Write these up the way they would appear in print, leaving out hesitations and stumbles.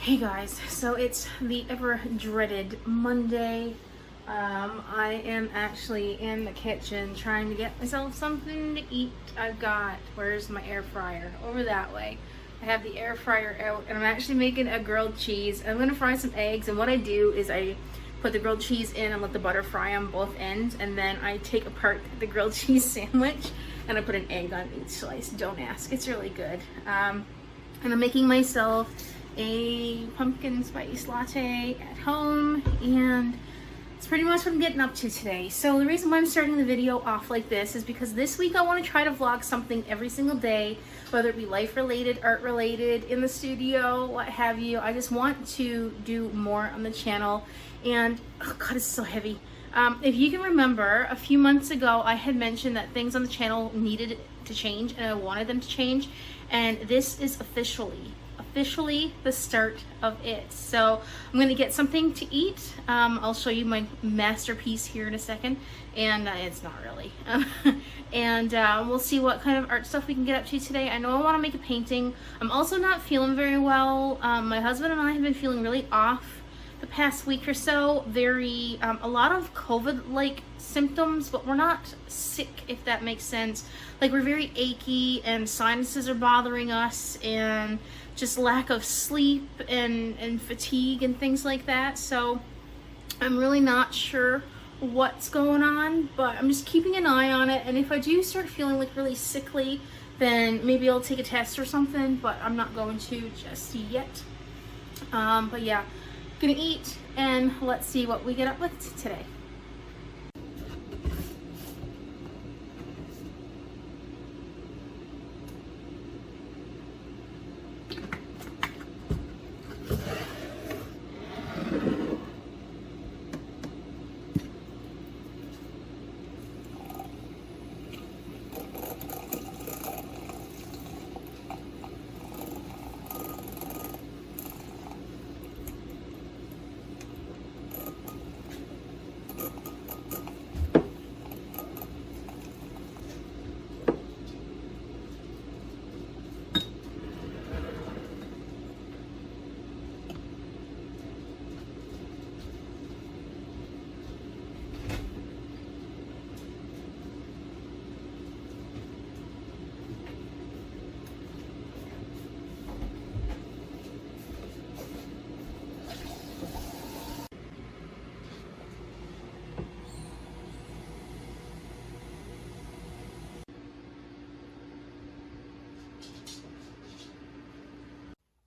Hey guys, so it's the ever dreaded Monday. I am actually in the kitchen trying to get myself something to eat. Where's my air fryer? Over that way. I have the air fryer out and I'm actually making a grilled cheese. I'm gonna fry some eggs, and what I do is I put the grilled cheese in and let the butter fry on both ends, and then I take apart the grilled cheese sandwich and I put an egg on each slice. Don't ask, it's really good. And I'm making myself a pumpkin spice latte at home, and it's pretty much what I'm getting up to today. So the reason why I'm starting the video off like this is because this week I want to try to vlog something every single day, whether it be life related, art related, in the studio, what have you. I just want to do more on the channel. And oh god, it's so heavy. If you can remember, a few months ago I had mentioned that things on the channel needed to change and I wanted them to change, and this is officially the start of it. So I'm gonna get something to eat. I'll show you my masterpiece here in a second, and it's not really. And we'll see what kind of art stuff we can get up to today. I know I want to make a painting. I'm also not feeling very well. My husband and I have been feeling really off the past week or so. A lot of COVID-like symptoms, but we're not sick, if that makes sense. Like, we're very achy and sinuses are bothering us, and just lack of sleep and fatigue and things like that. So I'm really not sure what's going on, but I'm just keeping an eye on it. And if I do start feeling like really sickly, then maybe I'll take a test or something, but I'm not going to just yet. But yeah, gonna eat and let's see what we get up with today.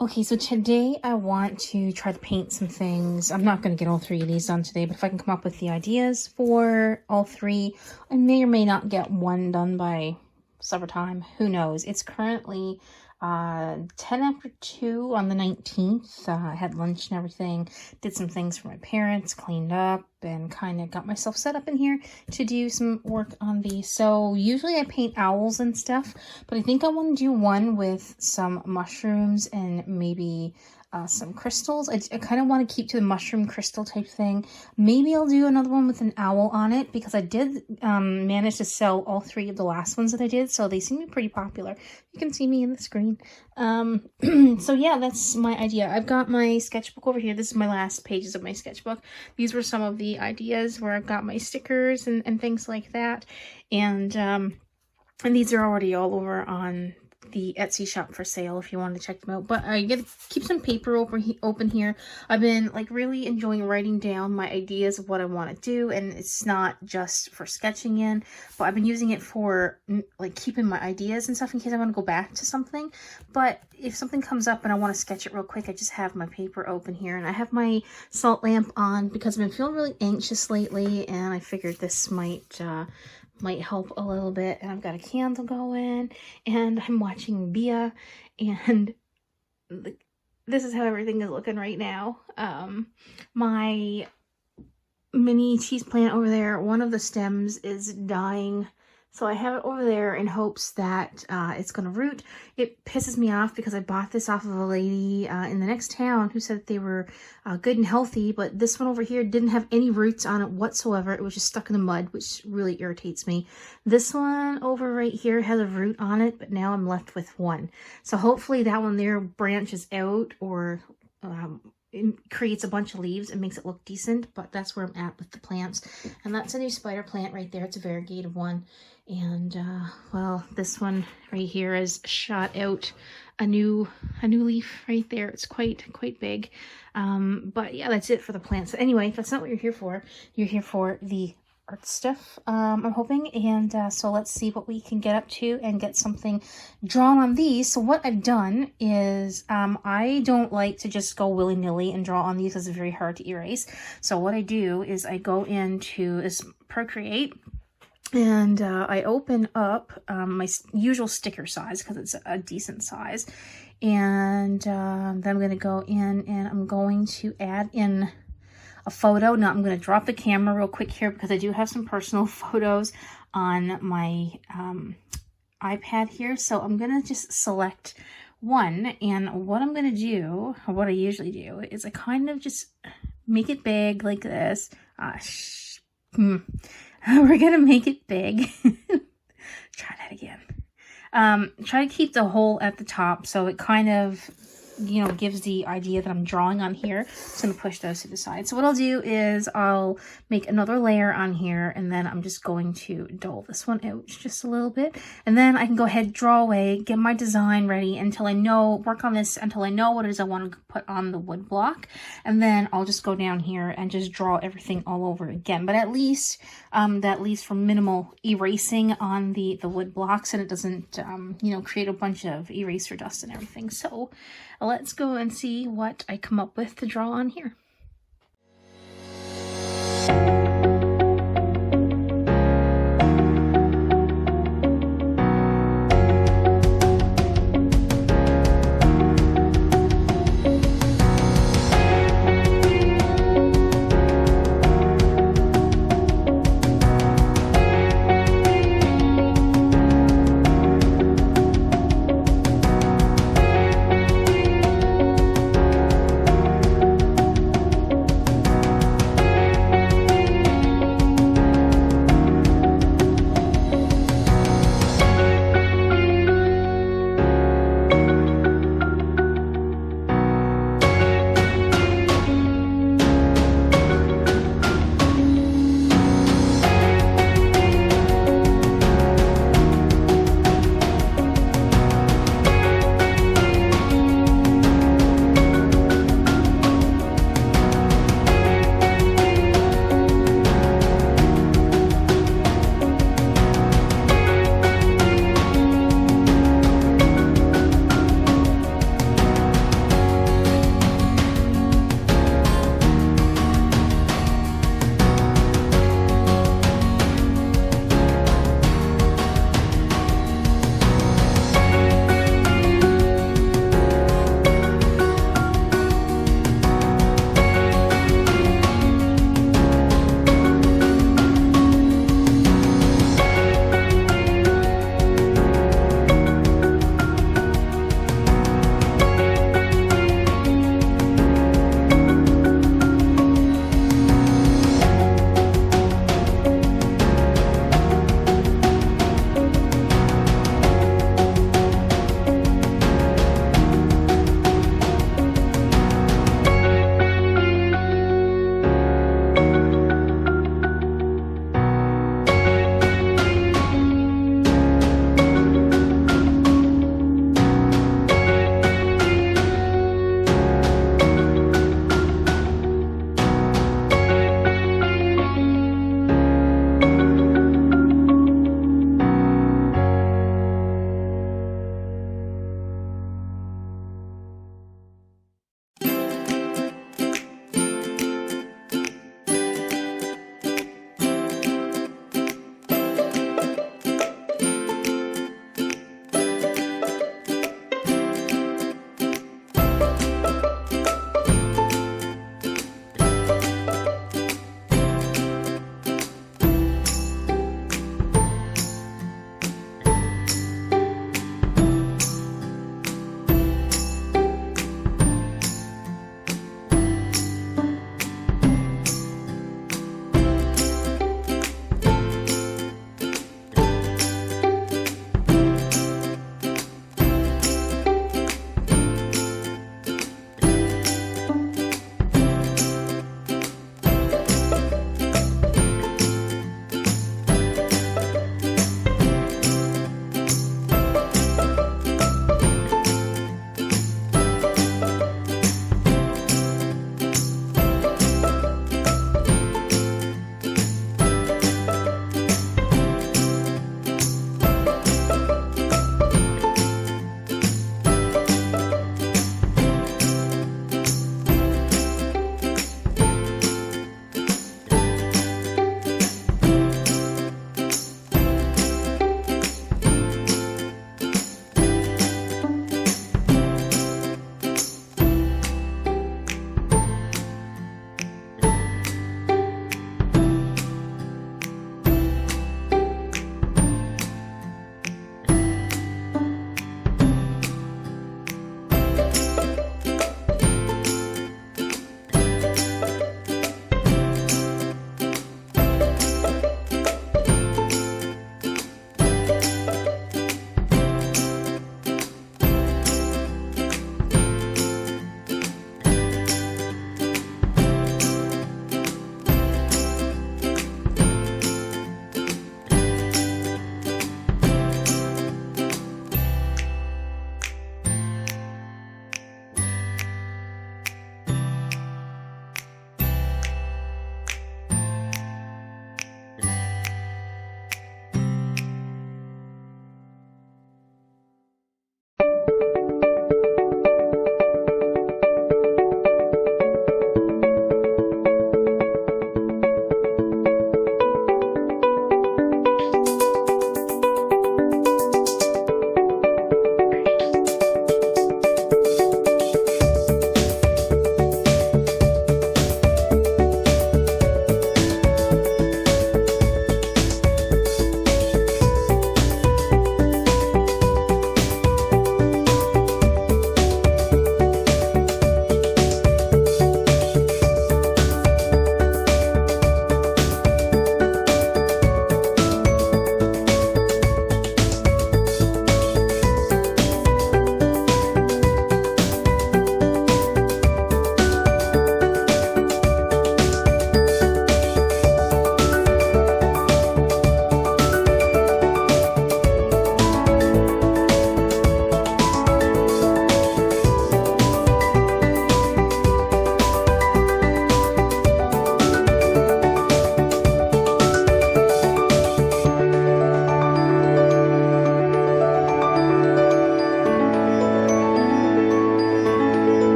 Okay, so today I want to try to paint some things. I'm not going to get all three of these done today, but if I can come up with the ideas for all three, I may or may not get one done by supper time. Who knows? It's currently 10 after 2 on the 19th. I had lunch and everything, did some things for my parents, cleaned up, and kind of got myself set up in here to do some work on these. So usually I paint owls and stuff, but I think I want to do one with some mushrooms and maybe some crystals. I kind of want to keep to the mushroom crystal type thing. Maybe I'll do another one with an owl on it, because I did manage to sell all three of the last ones that I did, so they seem to be pretty popular. You can see me in the screen. So yeah, that's my idea. I've got my sketchbook over here. This is my last pages of my sketchbook. These were some of the ideas where I've got my stickers and things like that. And these are already all over on the Etsy shop for sale if you want to check them out. But I get to keep some paper open here. I've been like really enjoying writing down my ideas of what I want to do, and it's not just for sketching in, but I've been using it for like keeping my ideas and stuff in case I want to go back to something. But if something comes up and I want to sketch it real quick, I just have my paper open here, and I have my salt lamp on because I've been feeling really anxious lately, and I figured this might help a little bit. And I've got a candle going, and I'm watching Bia, and this is how everything is looking right now. My mini cheese plant over there, one of the stems is dying, so I have it over there in hopes that it's gonna root. It pisses me off because I bought this off of a lady in the next town who said that they were good and healthy, but this one over here didn't have any roots on it whatsoever. It was just stuck in the mud, which really irritates me. This one over right here has a root on it, but now I'm left with one. So hopefully that one there branches out or it creates a bunch of leaves and makes it look decent, but that's where I'm at with the plants. And that's a new spider plant right there. It's a variegated one. And well, this one right here has shot out a new leaf right there. It's quite big. But yeah, that's it for the plants. So anyway, that's not what you're here for. You're here for the art stuff, I'm hoping. And so let's see what we can get up to and get something drawn on these. So what I've done is I don't like to just go willy-nilly and draw on these because it's very hard to erase. So what I do is I go into this Procreate and I open up my usual sticker size because it's a decent size. And then I'm going to go in and I'm going to add in a photo. Now I'm going to drop the camera real quick here because I do have some personal photos on my iPad here. So I'm going to just select one, and what I'm going to do, or what I usually do, is I kind of just make it big like this. We're going to make it big. Try that again. Try to keep the hole at the top so it kind of, you know, gives the idea that I'm drawing on here. Just going to push those to the side. So what I'll do is I'll make another layer on here, and then I'm just going to dull this one out just a little bit. And then I can go ahead, draw away, get my design ready until I know, work on this until I know what it is I want to put on the wood block. And then I'll just go down here and just draw everything all over again. But at least that leaves for minimal erasing on the wood blocks, and it doesn't, you know, create a bunch of eraser dust and everything. So let's go and see what I come up with to draw on here.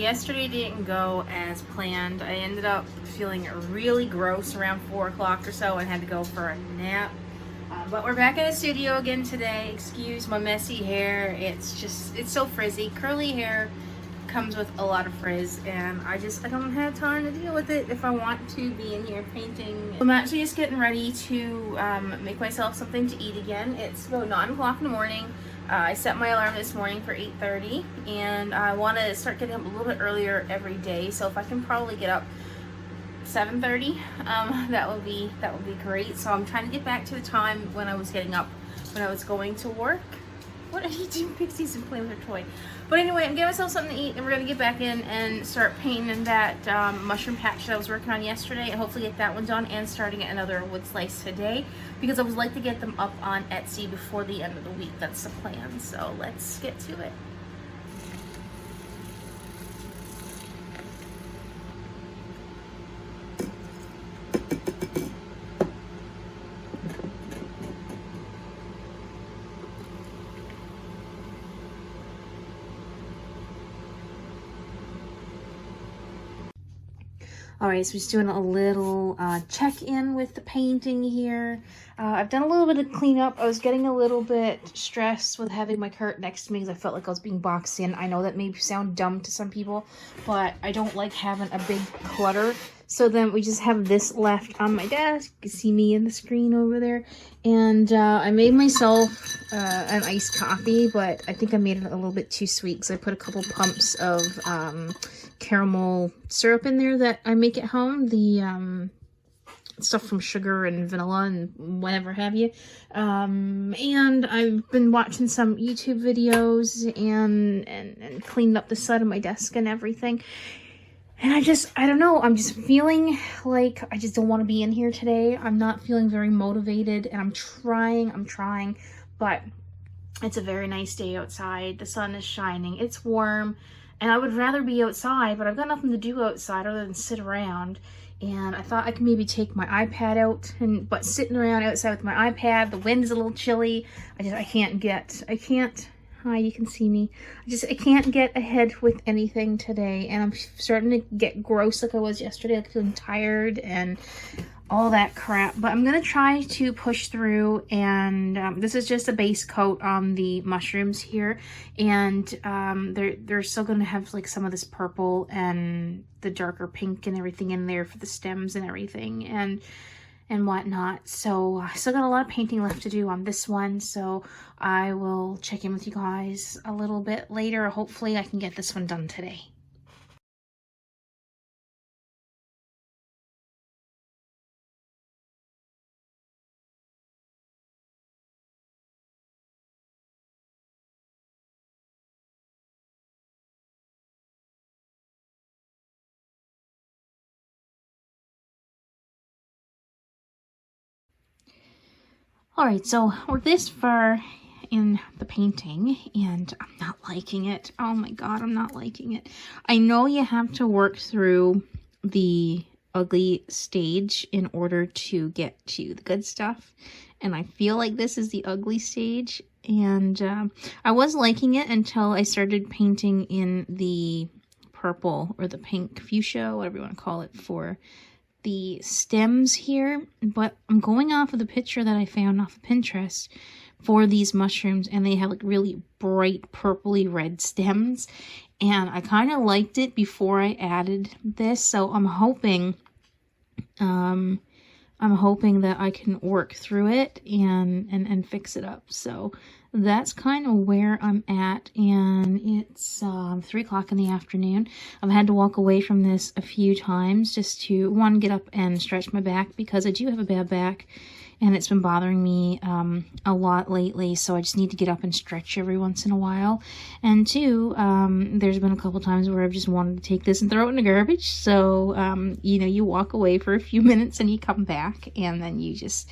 yesterday didn't go as planned. I ended up feeling really gross around 4 o'clock or so and had to go for a nap. But we're back in the studio again today. Excuse my messy hair. It's so frizzy. Curly hair comes with a lot of frizz, and I don't have time to deal with it if I want to be in here painting. I'm actually just getting ready to make myself something to eat again. It's about 9 o'clock in the morning. I set my alarm this morning for 8:30, and I want to start getting up a little bit earlier every day. So if I can probably get up 7:30, that would be great. So I'm trying to get back to the time when I was getting up when I was going to work. What are you doing, Pixies, and playing with her toy? But anyway, I'm getting myself something to eat, and we're gonna get back in and start painting that mushroom patch that I was working on yesterday, and hopefully get that one done, and starting another wood slice today, because I would like to get them up on Etsy before the end of the week. That's the plan. So let's get to it. Alright, so just doing a little check-in with the painting here. I've done a little bit of cleanup. I was getting a little bit stressed with having my cart next to me because I felt like I was being boxed in. I know that may sound dumb to some people, but I don't like having a big clutter. So then we just have this left on my desk. You can see me in the screen over there. And I made myself an iced coffee, but I think I made it a little bit too sweet because I put a couple pumps of caramel syrup in there that I make at home. The stuff from sugar and vanilla and whatever have you. And I've been watching some YouTube videos and cleaned up the side of my desk and everything. And I don't know, I'm just feeling like I just don't want to be in here today. I'm not feeling very motivated, and I'm trying, but it's a very nice day outside. The sun is shining, it's warm, and I would rather be outside, but I've got nothing to do outside other than sit around. And I thought I could maybe take my iPad out, but sitting around outside with my iPad, the wind's a little chilly. I can't. Hi, you can see me. I can't get ahead with anything today, and I'm starting to get gross like I was yesterday, like feeling tired and all that crap. But I'm gonna try to push through, and this is just a base coat on the mushrooms here, and they're still gonna have like some of this purple and the darker pink and everything in there for the stems and everything and whatnot. So I still got a lot of painting left to do on this one, so I will check in with you guys a little bit later. Hopefully I can get this one done today. Alright, so we're this far in the painting, and I'm not liking it. Oh my god, I'm not liking it. I know you have to work through the ugly stage in order to get to the good stuff, and I feel like this is the ugly stage, and I was liking it until I started painting in the purple or the pink fuchsia, whatever you want to call it, for the stems here. But I'm going off of the picture that I found off of Pinterest for these mushrooms, and they have like really bright purpley red stems, and I kind of liked it before I added this. So I'm hoping that I can work through it and fix it up. So that's kind of where I'm at, and it's 3 o'clock in the afternoon. I've had to walk away from this a few times just to, one, get up and stretch my back, because I do have a bad back, and it's been bothering me a lot lately, so I just need to get up and stretch every once in a while. And two, there's been a couple times where I've just wanted to take this and throw it in the garbage, so, you know, you walk away for a few minutes and you come back, and then you just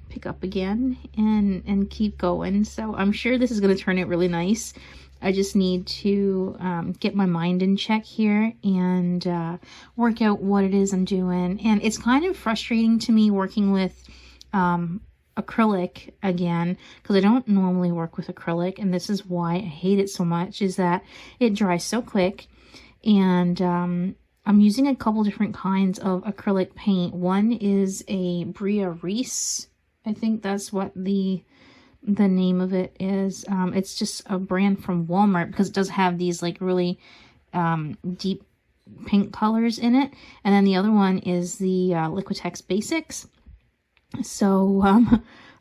pick up again and keep going. So I'm sure this is going to turn out really nice. I just need to get my mind in check here and work out what it is I'm doing. And it's kind of frustrating to me working with acrylic again, because I don't normally work with acrylic, and this is why I hate it so much, is that it dries so quick. And I'm using a couple different kinds of acrylic paint. One is a Bria Reese. I think that's what the name of it is. It's just a brand from Walmart because it does have these like really deep pink colors in it. And then the other one is the Liquitex Basics. So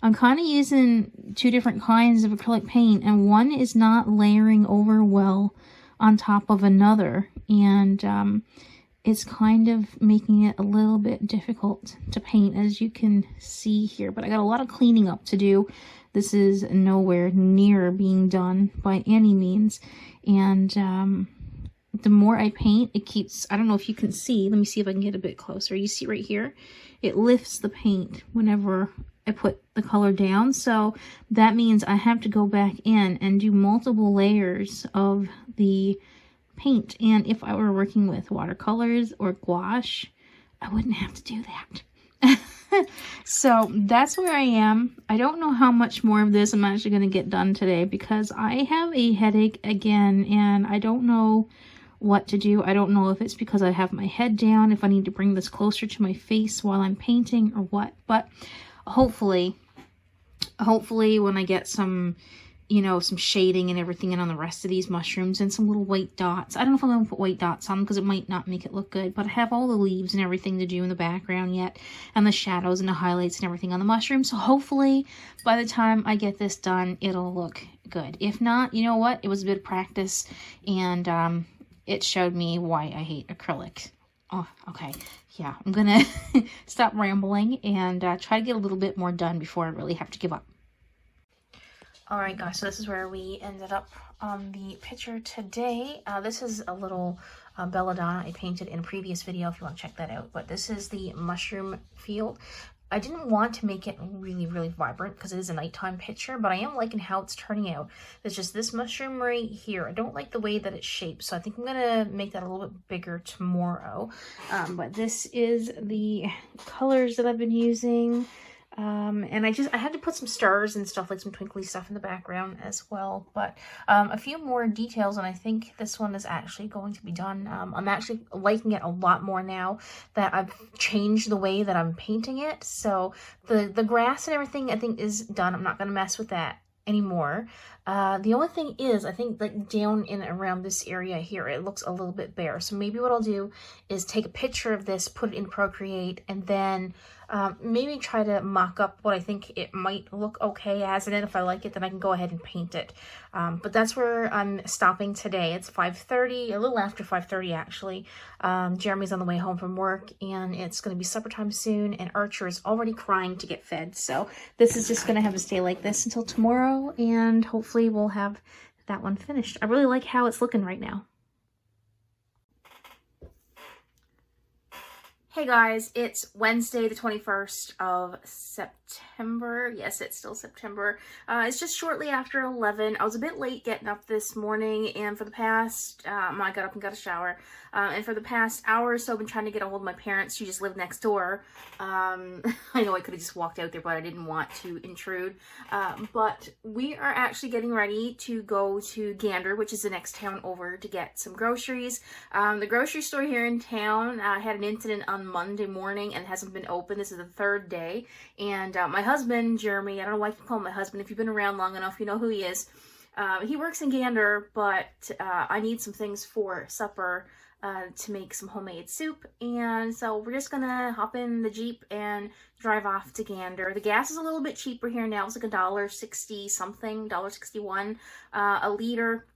I'm kind of using two different kinds of acrylic paint, and one is not layering over well on top of another, and it's kind of making it a little bit difficult to paint, as you can see here. But I got a lot of cleaning up to do. This is nowhere near being done by any means, and the more I paint, it keeps, I don't know if you can see, let me see if I can get a bit closer. You see right here, it lifts the paint whenever I put the color down. So that means I have to go back in and do multiple layers of the paint. And if I were working with watercolors or gouache, I wouldn't have to do that. So that's where I am. I don't know how much more of this I'm actually going to get done today because I have a headache again, and I don't know what to do. I don't know if it's because I have my head down, if I need to bring this closer to my face while I'm painting or what. But hopefully when I get some, you know, some shading and everything in on the rest of these mushrooms and some little white dots. I don't know if I'm going to put white dots on because it might not make it look good, but I have all the leaves and everything to do in the background yet, and the shadows and the highlights and everything on the mushrooms. So hopefully by the time I get this done, it'll look good. If not, you know what? It was a bit of practice, and it showed me why I hate acrylic. Oh, okay. Yeah, I'm gonna stop rambling and try to get a little bit more done before I really have to give up. Alright guys, so this is where we ended up on the picture today. This is a little belladonna I painted in a previous video if you want to check that out. But this is the mushroom field. I didn't want to make it really, really vibrant because it is a nighttime picture, but I am liking how it's turning out. There's just this mushroom right here. I don't like the way that it's shaped, so I think I'm going to make that a little bit bigger tomorrow. But this is the colors that I've been using. And I had to put some stars and stuff, like some twinkly stuff in the background as well, but a few more details, and I think this one is actually going to be done. I'm actually liking it a lot more now that I've changed the way that I'm painting it. So the grass and everything I think is done. I'm not going to mess with that anymore. The only thing is, I think like down in around this area here, it looks a little bit bare. So maybe what I'll do is take a picture of this, put it in Procreate, and then maybe try to mock up what I think it might look okay as, and then if I like it, then I can go ahead and paint it. But that's where I'm stopping today. It's 5:30, a little after 5:30 actually. Jeremy's on the way home from work, and it's going to be supper time soon, and Archer is already crying to get fed. So this is just going to have to stay like this until tomorrow, and hopefully we'll have that one finished. I really like how it's looking right now. Hey guys, it's Wednesday the 21st of September. Yes, it's still September. It's just shortly after 11. I was a bit late getting up this morning, and for the past, I got up and got a shower. And for the past hour or so, I've been trying to get a hold of my parents who just live next door. I know I could have just walked out there, but I didn't want to intrude. But we are actually getting ready to go to Gander, which is the next town over, to get some groceries. The grocery store here in town had an incident on Monday morning and hasn't been open. This is the third day. And my husband, Jeremy, I don't know why I can call him my husband. If you've been around long enough, you know who he is. He works in Gander, but I need some things for supper to make some homemade soup, and so we're just gonna hop in the Jeep and drive off to Gander. The gas is a little bit cheaper here now. It's like $1.60 something, $1.61 a liter.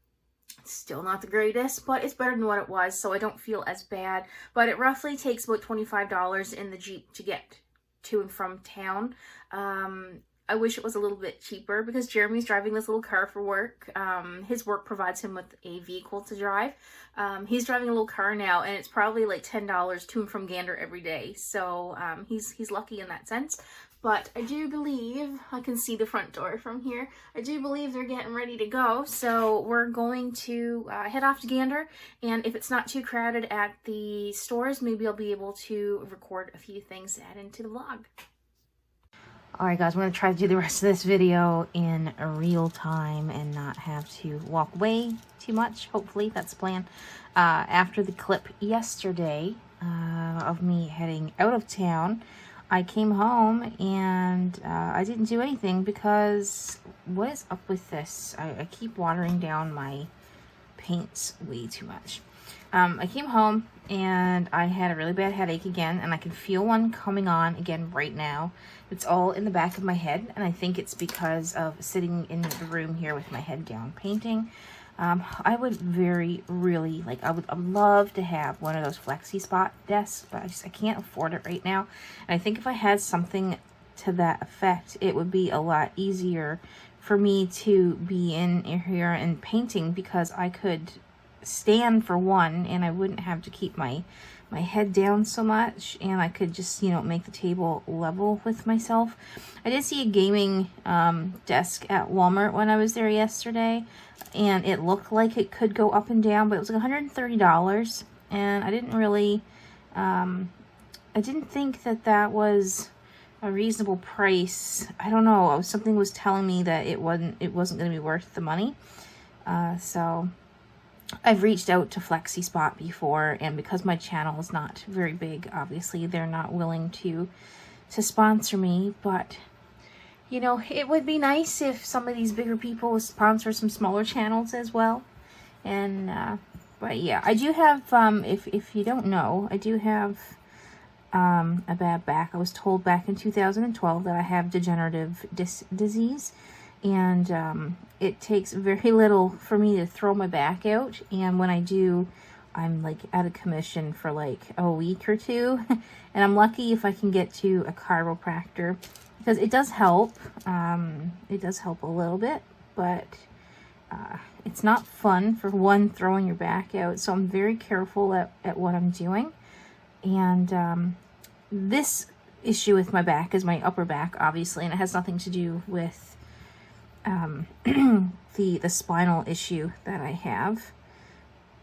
Still not the greatest, but it's better than what it was, so I don't feel as bad. But it roughly takes about $25 in the Jeep to get to and from town. I wish it was a little bit cheaper because Jeremy's driving this little car for work. His work provides him with a vehicle to drive. He's driving a little car now, and it's probably like $10 to and from Gander every day. So he's lucky in that sense. But I do believe, I can see the front door from here, I do believe they're getting ready to go. So we're going to head off to Gander, and if it's not too crowded at the stores, maybe I'll be able to record a few things to add into the vlog. Alright guys, I'm going to try to do the rest of this video in real time and not have to walk away too much. Hopefully, that's the plan. After the clip yesterday of me heading out of town, I came home and I didn't do anything because what is up with this? I keep watering down my paints way too much. I came home and I had a really bad headache again, and I can feel one coming on again right now. It's all in the back of my head, and I think it's because of sitting in the room here with my head down painting. I would really like, I would love to have one of those flexi spot desks, but I can't afford it right now. And I think if I had something to that effect, it would be a lot easier for me to be in here and painting, because I could stand for one and I wouldn't have to keep my head down so much, and I could just, you know, make the table level with myself. I did see a gaming desk at Walmart when I was there yesterday, and it looked like it could go up and down, but it was like $130, and I didn't really I didn't think that was a reasonable price. I don't know, something was telling me that it wasn't going to be worth the money. So I've reached out to Flexi Spot before, and because my channel is not very big, obviously they're not willing to sponsor me, but you know, it would be nice if some of these bigger people would sponsor some smaller channels as well. And but yeah, I do have if you don't know, I do have a bad back. I was told back in 2012 that I have degenerative disc disease, and it takes very little for me to throw my back out, and when I do, I'm like out of commission for like a week or two. And I'm lucky if I can get to a chiropractor, because it does help. It does help a little bit, but it's not fun, for one, throwing your back out. So I'm very careful at what I'm doing. And this issue with my back is my upper back, obviously, and it has nothing to do with the spinal issue that I have.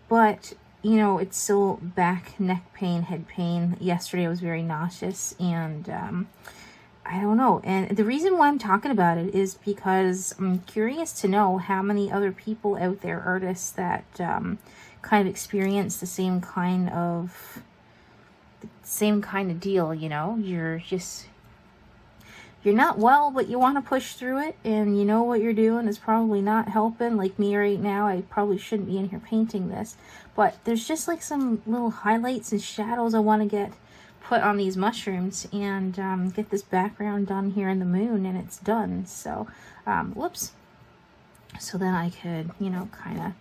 But, you know, it's still back, neck pain, head pain. Yesterday I was very nauseous, and I don't know. And the reason why I'm talking about it is because I'm curious to know how many other people out there, artists, that kind of experience the same kind of deal, you know? You're not well, but you want to push through it, and you know what you're doing is probably not helping. Like me right now, I probably shouldn't be in here painting this, but there's just like some little highlights and shadows I want to get put on these mushrooms, and get this background done here in the moon, and it's done. So, whoops. So then I could, you know, kind of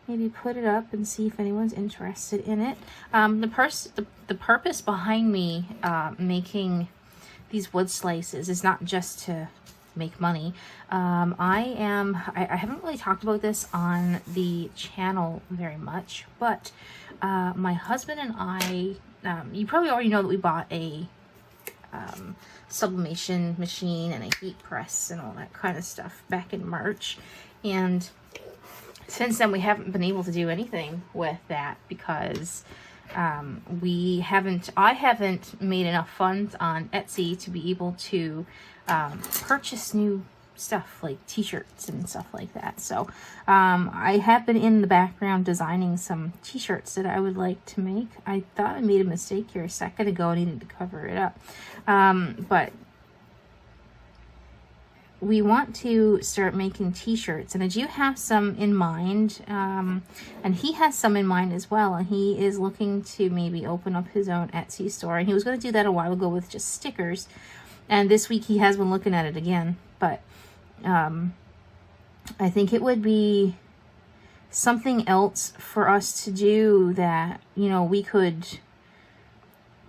maybe put it up and see if anyone's interested in it. The purpose behind me making these wood slices is not just to make money. I haven't really talked about this on the channel very much, but my husband and I, you probably already know that we bought a sublimation machine and a heat press and all that kind of stuff back in March, and since then we haven't been able to do anything with that because I haven't made enough funds on Etsy to be able to purchase new stuff like t-shirts and stuff like that. So I have been in the background designing some t-shirts that I would like to make. I thought I made a mistake here a second ago. I needed to cover it up, but we want to start making t-shirts, and I do have some in mind, and he has some in mind as well, and he is looking to maybe open up his own Etsy store, and he was going to do that a while ago with just stickers, and this week he has been looking at it again. But I think it would be something else for us to do that, you know, we could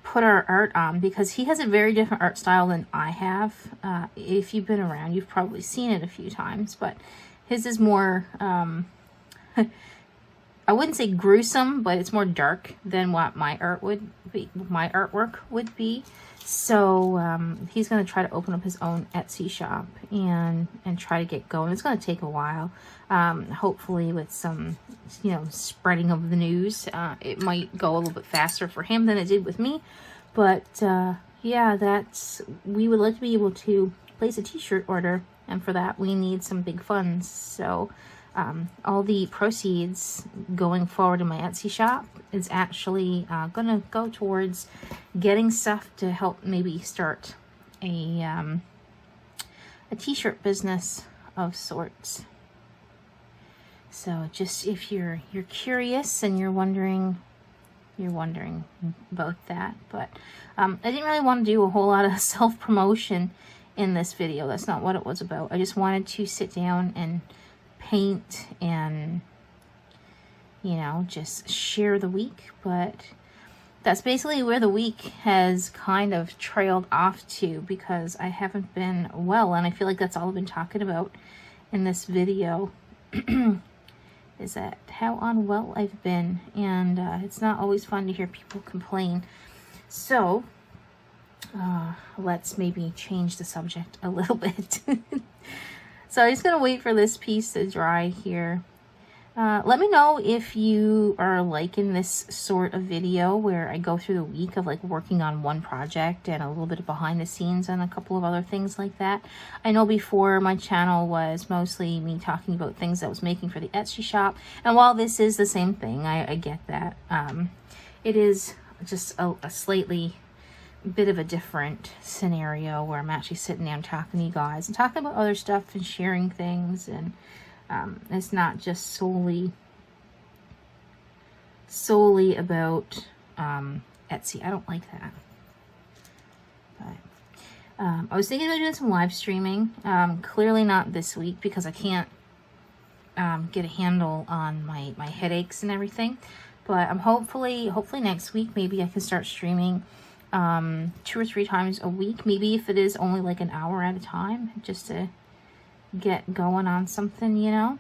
put our art on, because he has a very different art style than I have. If you've been around, you've probably seen it a few times, but his is more I wouldn't say gruesome, but it's more dark than what my artwork would be. So he's going to try to open up his own Etsy shop and try to get going. It's going to take a while. Hopefully with some, you know, spreading of the news, it might go a little bit faster for him than it did with me. But yeah, we would like to be able to place a t-shirt order, and for that we need some big funds. So all the proceeds going forward in my Etsy shop is actually gonna go towards getting stuff to help maybe start a t-shirt business of sorts. So just if you're curious and you're wondering about that, but I didn't really want to do a whole lot of self-promotion in this video. That's not what it was about. I just wanted to sit down and paint and, you know, just share the week. But that's basically where the week has kind of trailed off to, because I haven't been well, and I feel like that's all I've been talking about in this video is that how unwell I've been, and it's not always fun to hear people complain. So let's maybe change the subject a little bit. So I'm just gonna wait for this piece to dry here. Let me know if you are liking this sort of video where I go through the week of like working on one project and a little bit of behind the scenes and a couple of other things like that. I know before my channel was mostly me talking about things I was making for the Etsy shop, and while this is the same thing, I get that. It is just a slightly bit of a different scenario where I'm actually sitting down talking to you guys and talking about other stuff and sharing things, and it's not just solely about Etsy. I don't like that. But I was thinking about doing some live streaming. Clearly not this week because I can't get a handle on my headaches and everything. But I'm hopefully next week maybe I can start streaming 2 or 3 times a week. Maybe if it is only like an hour at a time, just to get going on something, you know.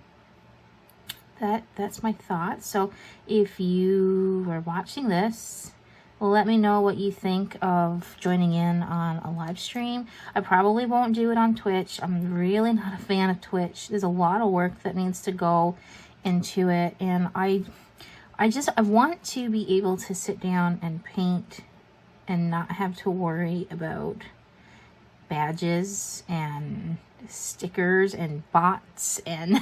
That's my thought. So if you are watching this, let me know what you think of joining in on a live stream. I probably won't do it on Twitch. I'm really not a fan of Twitch. There's a lot of work that needs to go into it, and I want to be able to sit down and paint and not have to worry about badges and stickers and bots and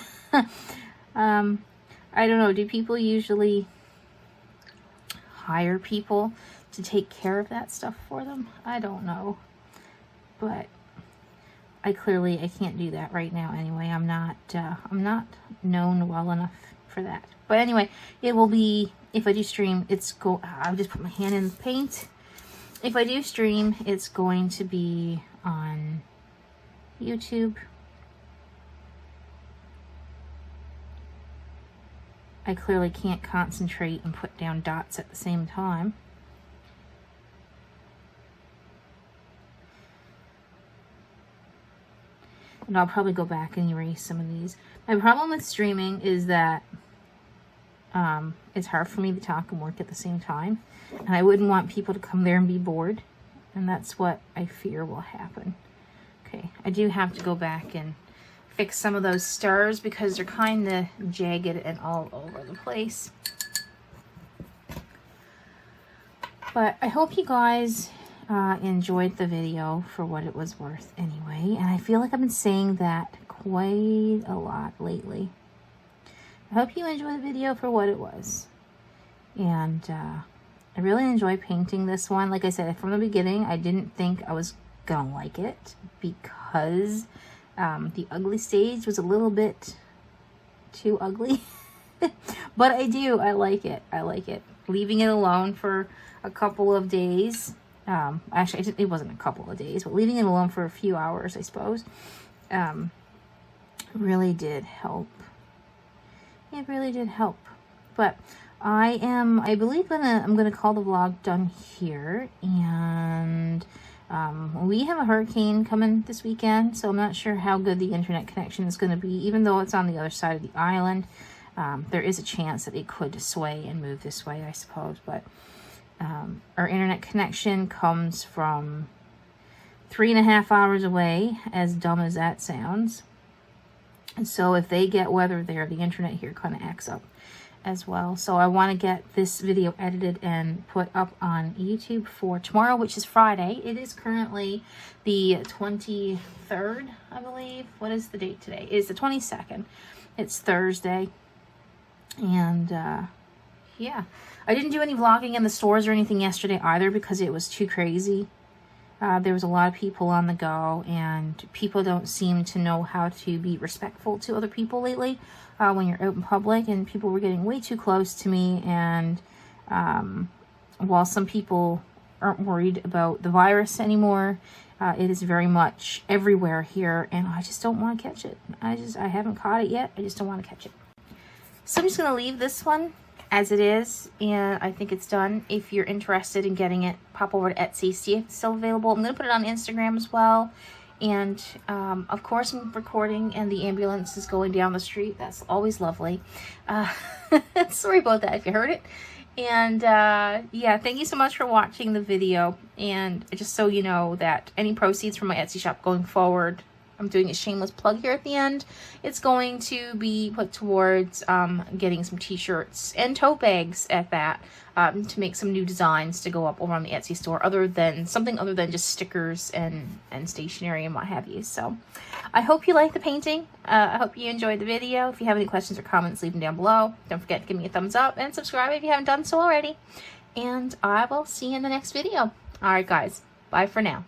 I don't know, do people usually hire people to take care of that stuff for them? I don't know, but I can't do that right now anyway. I'm not known well enough for that. But anyway, it will be, if I do stream, I'll just put my hand in the paint. If I do stream, it's going to be on YouTube. I clearly can't concentrate and put down dots at the same time. And I'll probably go back and erase some of these. My problem with streaming is that it's hard for me to talk and work at the same time. And I wouldn't want people to come there and be bored. And that's what I fear will happen. Okay, I do have to go back and fix some of those stars because they're kind of jagged and all over the place. But I hope you guys enjoyed the video for what it was worth anyway. And I feel like I've been saying that quite a lot lately. I hope you enjoyed the video for what it was. And I really enjoy painting this one. Like I said, from the beginning, I didn't think I was gonna like it because the ugly stage was a little bit too ugly. But I like it. I like it. Leaving it alone for a couple of days. Actually, it wasn't a couple of days, but leaving it alone for a few hours, I suppose, really did help. It really did help. But I believe I'm gonna call the vlog done here, and we have a hurricane coming this weekend, so I'm not sure how good the internet connection is going to be. Even though it's on the other side of the island, there is a chance that it could sway and move this way, I suppose. But our internet connection comes from 3.5 hours away, as dumb as that sounds. And so if they get weather there, the internet here kind of acts up. as well. So I want to get this video edited and put up on YouTube for tomorrow, which is Friday. It is currently the 23rd, I believe. What is the date today? It is the 22nd. It's Thursday. And yeah, I didn't do any vlogging in the stores or anything yesterday either because it was too crazy. There was a lot of people on the go, and people don't seem to know how to be respectful to other people lately when you're out in public, and people were getting way too close to me. And while some people aren't worried about the virus anymore, it is very much everywhere here, and I just don't want to catch it. I haven't caught it yet. I just don't want to catch it. So I'm just going to leave this one as it is, and I think it's done. If you're interested in getting it, pop over to Etsy, see if it's still available. I'm going to put it on Instagram as well. And of course I'm recording and the ambulance is going down the street. That's always lovely. Sorry about that if you heard it. And yeah, thank you so much for watching the video. And just so you know that any proceeds from my Etsy shop going forward, I'm doing a shameless plug here at the end, it's going to be put towards getting some t-shirts and tote bags at that, to make some new designs to go up over on the Etsy store, something other than just stickers and stationery and what have you. So I hope you like the painting. I hope you enjoyed the video. If you have any questions or comments, leave them down below. Don't forget to give me a thumbs up and subscribe if you haven't done so already. And I will see you in the next video. Alright guys, bye for now.